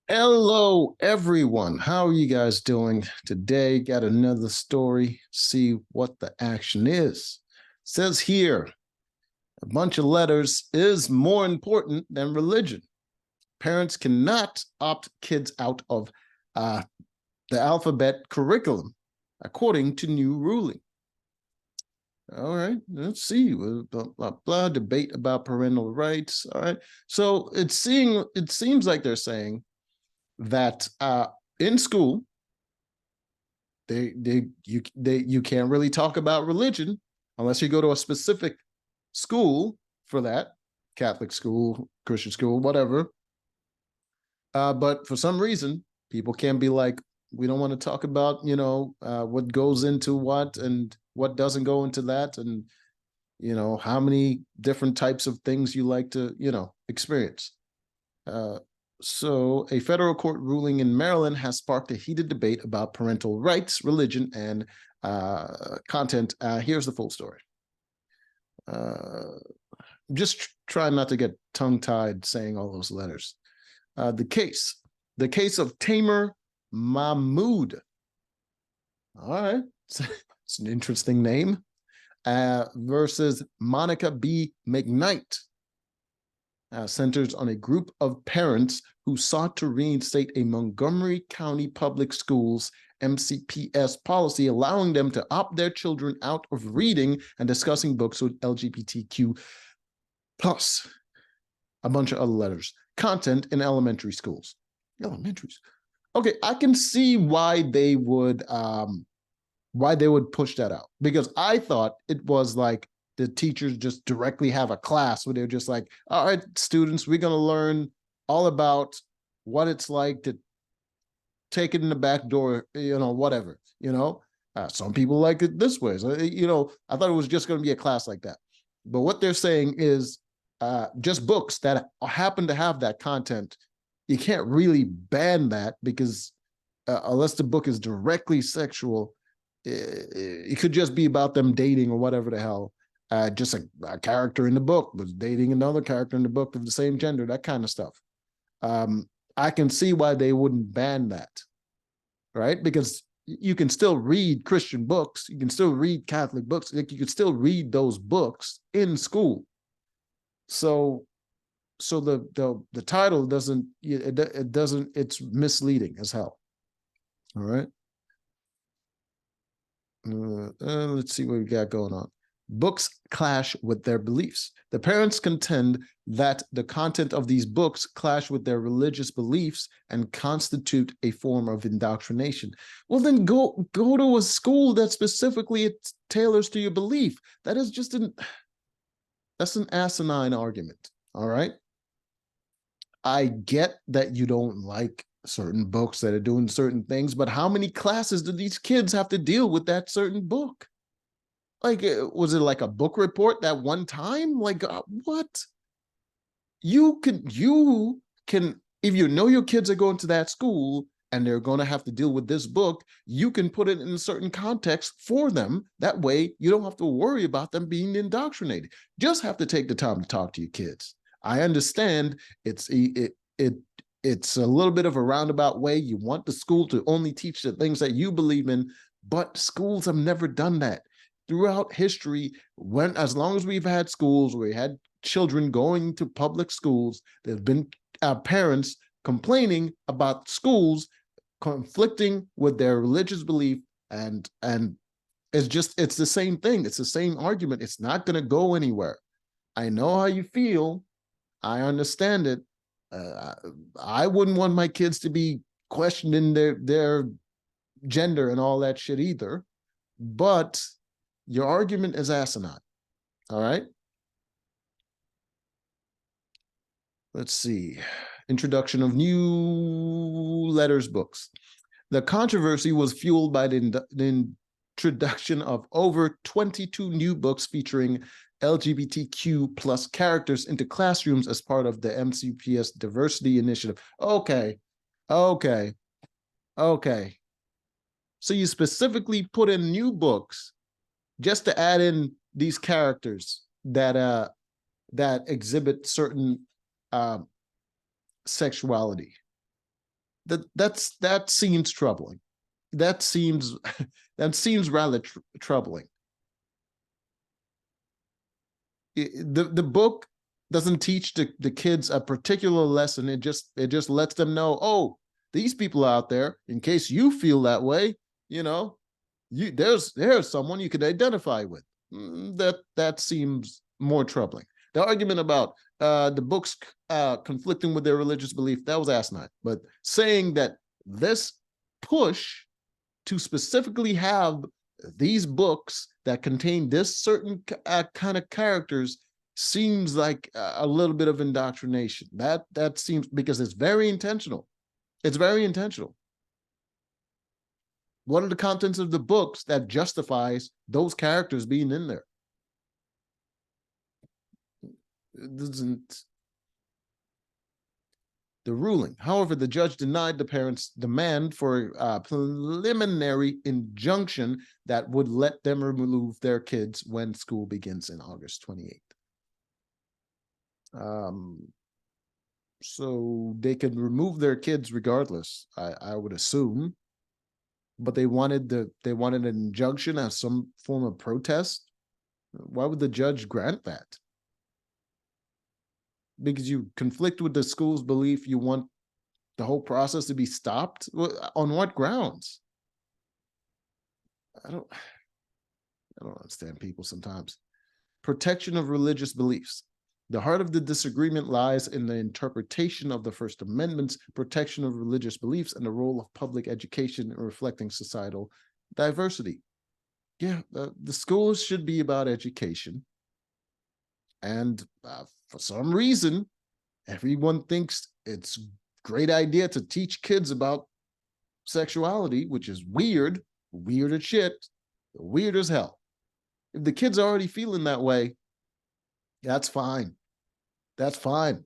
Hello, everyone. How are you guys doing today? Got another story. See what the action is. Says here, a bunch of letters is more important than religion. Parents cannot opt kids out of uh, the alphabet curriculum, according to new ruling. All right, let's see. Blah, blah, blah, debate about parental rights. All right. So it seems like they're saying that in school, you can't really talk about religion unless you go to a specific school for that, Catholic school, Christian school, whatever. But for some reason, people can be like, we don't want to talk about what goes into what and what doesn't go into that, and how many different types of things you like to experience. Uh, so, a federal court ruling in Maryland has sparked a heated debate about parental rights, religion, and content. Here's the full story. Uh, just try not to get tongue-tied saying all those letters. The case of Tamer Mahmood. All right, it's an interesting name. Versus Monica B. McKnight. Centers on a group of parents who sought to reinstate a Montgomery County Public Schools MCPS policy, allowing them to opt their children out of reading and discussing books with LGBTQ plus a bunch of other letters. Content in elementary schools. Elementaries. Okay, I can see why they would push that out, because I thought it was like the teachers just directly have a class where they're just like, all right, students, we're going to learn all about what it's like to take it in the back door, whatever, some people like it this way. So, I thought it was just going to be a class like that. But what they're saying is just books that happen to have that content. You can't really ban that because unless the book is directly sexual, it could just be about them dating or whatever the hell. Just a character in the book was dating another character in the book of the same gender, that kind of stuff. I can see why they wouldn't ban that, right? Because you can still read Christian books, you can still read Catholic books, like you can still read those books in school. So the title doesn't it doesn't it's misleading as hell. All right. Let's see what we got going on. Books clash with their beliefs. The parents contend that the content of these books clash with their religious beliefs and constitute a form of indoctrination. Well, then go to a school that specifically tailors to your belief. That's an asinine argument. All right. I get that you don't like certain books that are doing certain things, but how many classes do these kids have to deal with that certain book? Like, was it like a book report that one time? Like, what? You can, if you know your kids are going to that school and they're going to have to deal with this book, you can put it in a certain context for them. That way, you don't have to worry about them being indoctrinated. Just have to take the time to talk to your kids. I understand it's a little bit of a roundabout way. You want the school to only teach the things that you believe in, but schools have never done that throughout history. As long as we've had schools, we had children going to public schools, there have been parents complaining about schools conflicting with their religious belief, and it's the same thing. It's the same argument. It's not going to go anywhere. I know how you feel. I understand it. Uh, I wouldn't want my kids to be questioning their gender and all that shit either. But your argument is asinine. All right. Let's see. Introduction of new letters books. The controversy was fueled by the introduction of over 22 new books featuring LGBTQ plus characters into classrooms as part of the MCPS diversity initiative. Okay. So you specifically put in new books just to add in these characters that exhibit certain sexuality. That seems troubling. That seems rather troubling. The book doesn't teach the kids a particular lesson. It just lets them know, oh, these people out there, in case you feel that way, you know, there's someone you could identify with. That seems more troubling. The argument about the books conflicting with their religious belief, that was asinine. But saying that this push to specifically have these books that contain this certain kind of characters seems like a little bit of indoctrination. That seems, because it's very intentional. It's very intentional. What are the contents of the books that justifies those characters being in there? It doesn't. The ruling. However, the judge denied the parents' demand for a preliminary injunction that would let them remove their kids when school begins in August 28th. So they can remove their kids regardless, I would assume. But they wanted an injunction as some form of protest. Why would the judge grant that? Because you conflict with the school's belief, you want the whole process to be stopped? On what grounds? I don't understand people sometimes. Protection of religious beliefs. The heart of the disagreement lies in the interpretation of the First Amendment's protection of religious beliefs and the role of public education in reflecting societal diversity. Yeah, the schools should be about education. And for some reason, everyone thinks it's a great idea to teach kids about sexuality, which is weird as shit, weird as hell. If the kid's already feeling that way, that's fine. That's fine.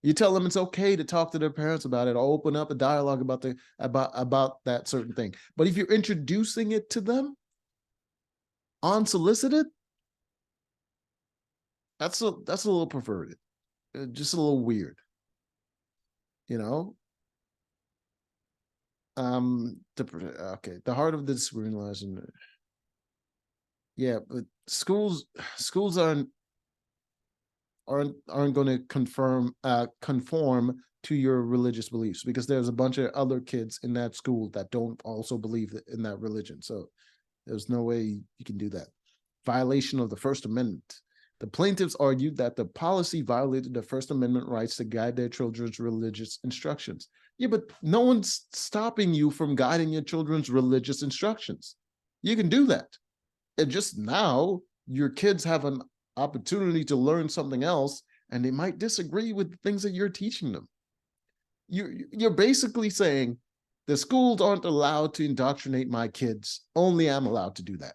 You tell them it's okay to talk to their parents about it, or open up a dialogue about that certain thing. But if you're introducing it to them unsolicited, that's a little perverted, just a little weird, you know. The heart of the disagreement lies in. Yeah, but schools aren't going to conform to your religious beliefs, because there's a bunch of other kids in that school that don't also believe in that religion. So there's no way you can do that. Violation of the First Amendment. The plaintiffs argued that the policy violated the First Amendment rights to guide their children's religious instructions. Yeah, but no one's stopping you from guiding your children's religious instructions. You can do that. And just now, your kids have an opportunity to learn something else, and they might disagree with the things that you're teaching them. You're basically saying the schools aren't allowed to indoctrinate my kids, only I'm allowed to do that,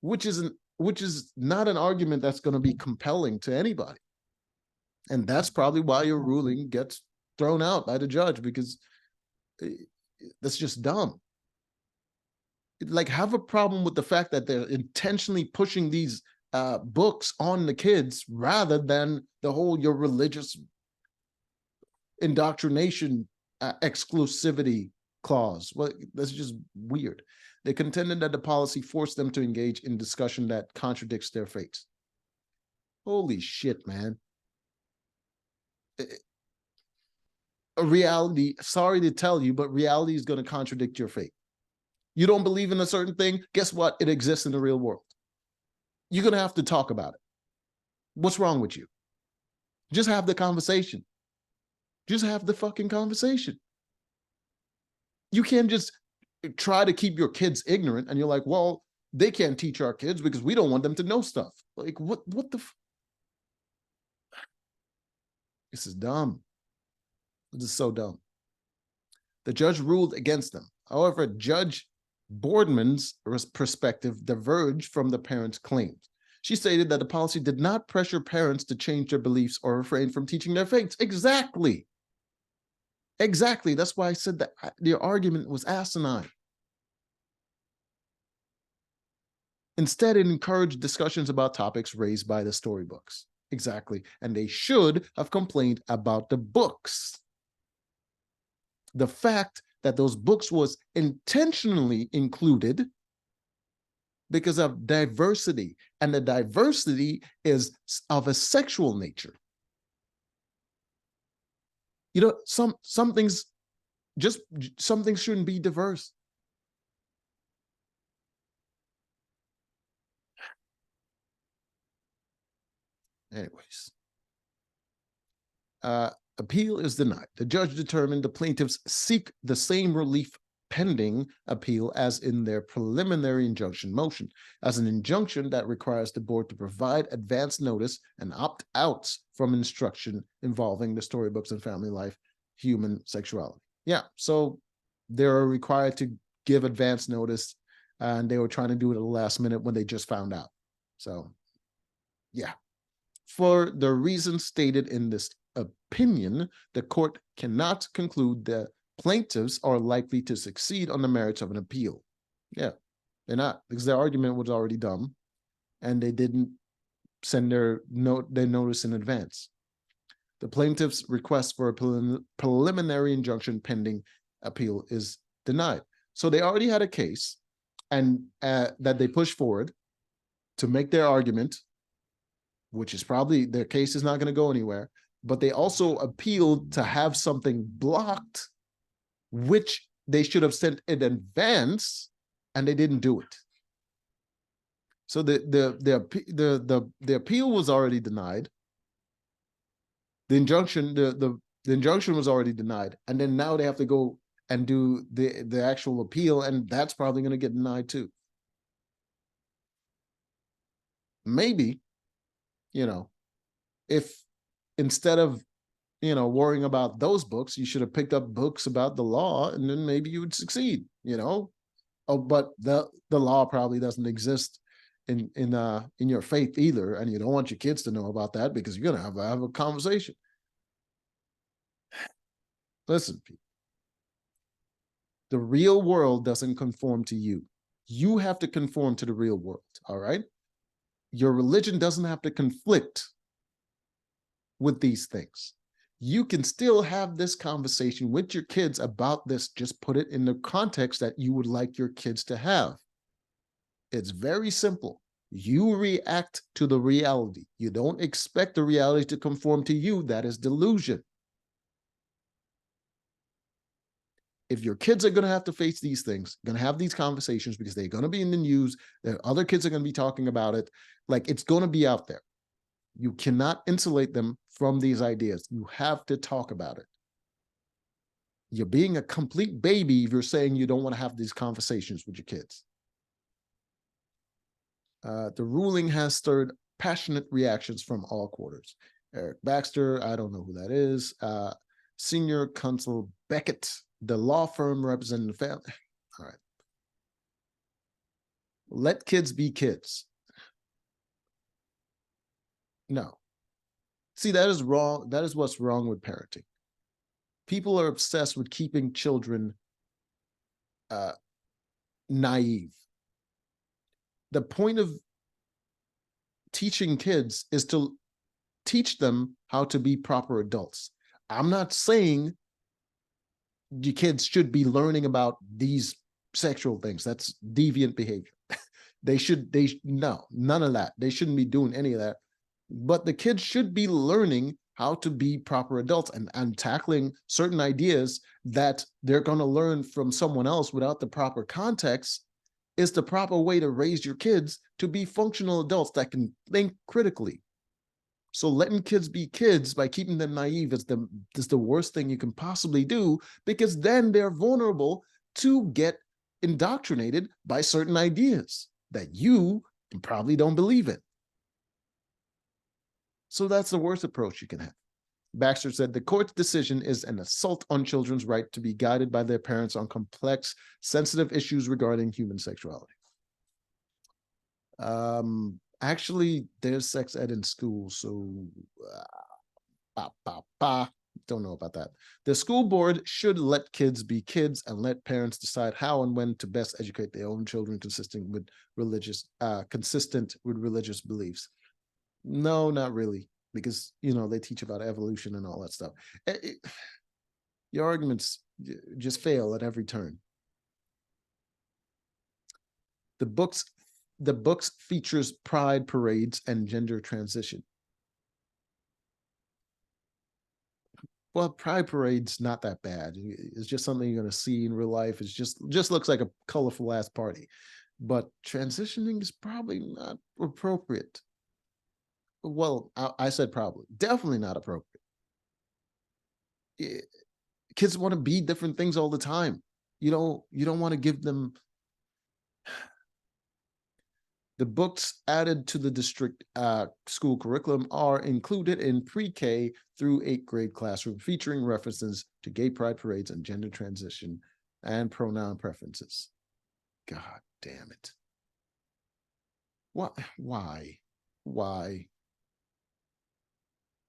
which is not an argument that's going to be compelling to anybody. And that's probably why your ruling gets thrown out by the judge, because that's just dumb. Like, have a problem with the fact that they're intentionally pushing these books on the kids, rather than the whole your religious indoctrination exclusivity clause. Well, that's just weird. They contended that the policy forced them to engage in discussion that contradicts their faiths. Holy shit, man. A reality, sorry to tell you, but reality is going to contradict your faith. You don't believe in a certain thing, guess what? It exists in the real world. You're going to have to talk about it. What's wrong with you? Just have the conversation. Just have the fucking conversation. You can't just try to keep your kids ignorant, and you're like, well, they can't teach our kids because we don't want them to know stuff. Like, what the this is dumb. This is so dumb. The judge ruled against them. However, Judge Boardman's perspective diverged from the parents' claims. She stated that the policy did not pressure parents to change their beliefs or refrain from teaching their faiths. Exactly. That's why I said that the argument was asinine. Instead, it encouraged discussions about topics raised by the storybooks. Exactly. And they should have complained about the books. the fact that those books was intentionally included because of diversity, and the diversity is of a sexual nature. You know, some things shouldn't be diverse. Anyways, appeal is denied. The judge determined the plaintiffs seek the same relief pending appeal as in their preliminary injunction motion, as an injunction that requires the board to provide advance notice and opt-outs from instruction involving the storybooks and family life, human sexuality. Yeah, so they're required to give advance notice, and they were trying to do it at the last minute when they just found out. So, yeah. For the reasons stated in this opinion, the court cannot conclude that plaintiffs are likely to succeed on the merits of an appeal. Yeah, they're not, because their argument was already dumb, and they didn't send their notice in advance. The plaintiff's request for a preliminary injunction pending appeal is denied. So they already had a case, and that they pushed forward to make their argument, which is probably their case is not going to go anywhere, but they also appealed to have something blocked, which they should have sent in advance, and they didn't do it. So the appeal was already denied. The injunction was already denied, and then now they have to go and do the actual appeal, and that's probably going to get denied too. Maybe, if instead of worrying about those books, you should have picked up books about the law, and then maybe you would succeed. Oh, but the law probably doesn't exist in your faith either, and you don't want your kids to know about that because you're gonna have a conversation. Listen, people, the real world doesn't conform to you. You have to conform to the real world. All right. Your religion doesn't have to conflict with these things. You can still have this conversation with your kids about this. Just put it in the context that you would like your kids to have. It's very simple. You react to the reality. You don't expect the reality to conform to you. That is delusion. If your kids are going to have to face these things, going to have these conversations because they're going to be in the news, other kids are going to be talking about it, like it's going to be out there. You cannot insulate them from these ideas. You have to talk about it. You're being a complete baby if you're saying you don't want to have these conversations with your kids. The ruling has stirred passionate reactions from all quarters. Eric Baxter, I don't know who that is. Senior Counsel Beckett, the law firm representing the family. All right. Let kids be kids. No. See, that is wrong. That is what's wrong with parenting. People are obsessed with keeping children naive. The point of teaching kids is to teach them how to be proper adults. I'm not saying your kids should be learning about these sexual things. That's deviant behavior. No, none of that. They shouldn't be doing any of that. But the kids should be learning how to be proper adults and tackling certain ideas that they're going to learn from someone else without the proper context is the proper way to raise your kids to be functional adults that can think critically. So letting kids be kids by keeping them naive is the worst thing you can possibly do, because then they're vulnerable to get indoctrinated by certain ideas that you probably don't believe in. So that's the worst approach you can have. Baxter said the court's decision is an assault on children's right to be guided by their parents on complex, sensitive issues regarding human sexuality. Actually, there's sex ed in school, so don't know about that. The school board should let kids be kids and let parents decide how and when to best educate their own children consistent with religious beliefs. No, not really, because they teach about evolution and all that stuff. Your arguments just fail at every turn. The books features pride parades and gender transition. Well, pride parade's not that bad. It's just something you're going to see in real life. It's just looks like a colorful ass party. But transitioning is probably not appropriate. Well, I said probably. Definitely not appropriate. Kids want to be different things all the time. You don't want to give them. The books added to the district school curriculum are included in pre-K through 8th grade classroom, featuring references to gay pride parades and gender transition and pronoun preferences. God damn it. What? Why? Why?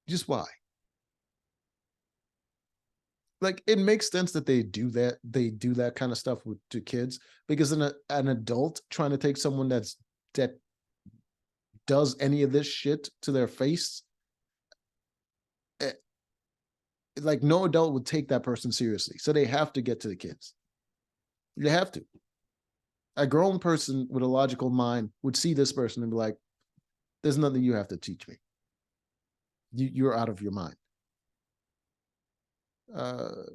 Just why? Like, it makes sense that they do that. They do that kind of stuff to kids, because an adult trying to take someone that does any of this shit to their face, like, no adult would take that person seriously. So they have to get to the kids. They have to. A grown person with a logical mind would see this person and be like, there's nothing you have to teach me. You're out of your mind.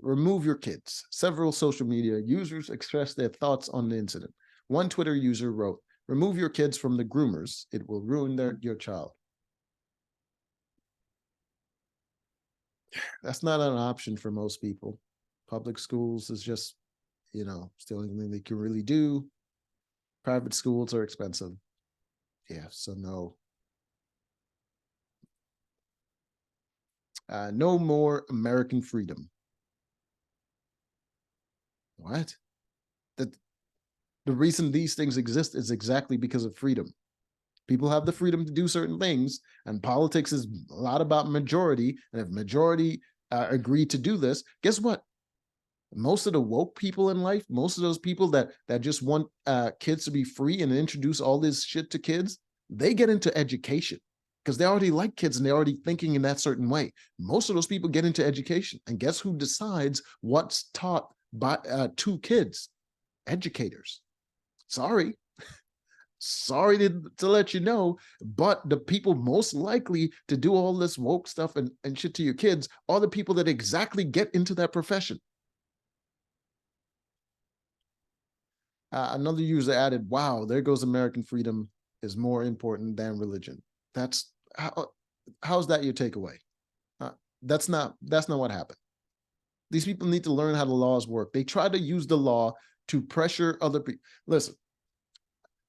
Remove your kids. Several social media users expressed their thoughts on the incident. One Twitter user wrote, remove your kids from the groomers. It will ruin your child. That's not an option for most people. Public schools is just, it's the only thing they can really do. Private schools are expensive. Yeah, so no. No more American freedom. What? The reason these things exist is exactly because of freedom. People have the freedom to do certain things, and politics is a lot about majority. And if majority agree to do this, guess what? Most of the woke people in life, most of those people that just want kids to be free and introduce all this shit to kids, they get into education because they already like kids and they're already thinking in that certain way. Most of those people get into education, and guess who decides what's taught by to kids? Educators. Sorry to let you know, but the people most likely to do all this woke stuff and shit to your kids are the people that exactly get into that profession. Another user added, wow, there goes American freedom is more important than religion. That's how's that your takeaway? That's not what happened. These people need to learn how the laws work. They try to use the law to pressure other people. Listen,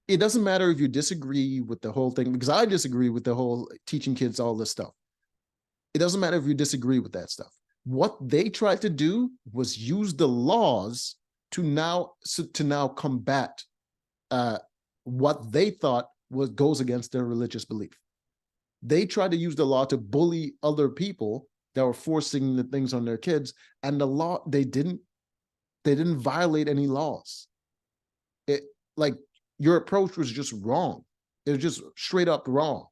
it doesn't matter if you disagree with the whole thing, because I disagree with the whole teaching kids all this stuff. It doesn't matter if you disagree with that stuff. What they tried to do was use the laws to now combat what they thought goes against their religious belief. They tried to use the law to bully other people that were forcing the things on their kids, and the law, they didn't violate any laws. Like, your approach was just wrong. It was just straight up wrong.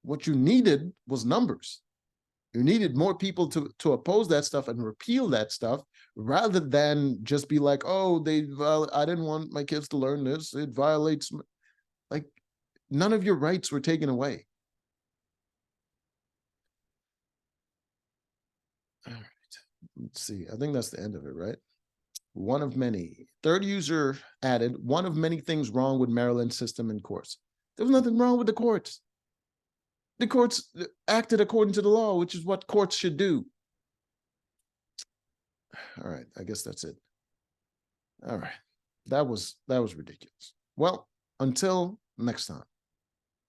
What you needed was numbers. You needed more people to oppose that stuff and repeal that stuff, rather than just be like, oh, I didn't want my kids to learn this. It violates, like, none of your rights were taken away. All right, let's see. I think that's the end of it, right? One of many. Third user added, one of many things wrong with Maryland's system and courts. There was nothing wrong with the courts. The courts acted according to the law, which is what courts should do. All right, I guess that's it. All right, that was ridiculous. Well, until next time.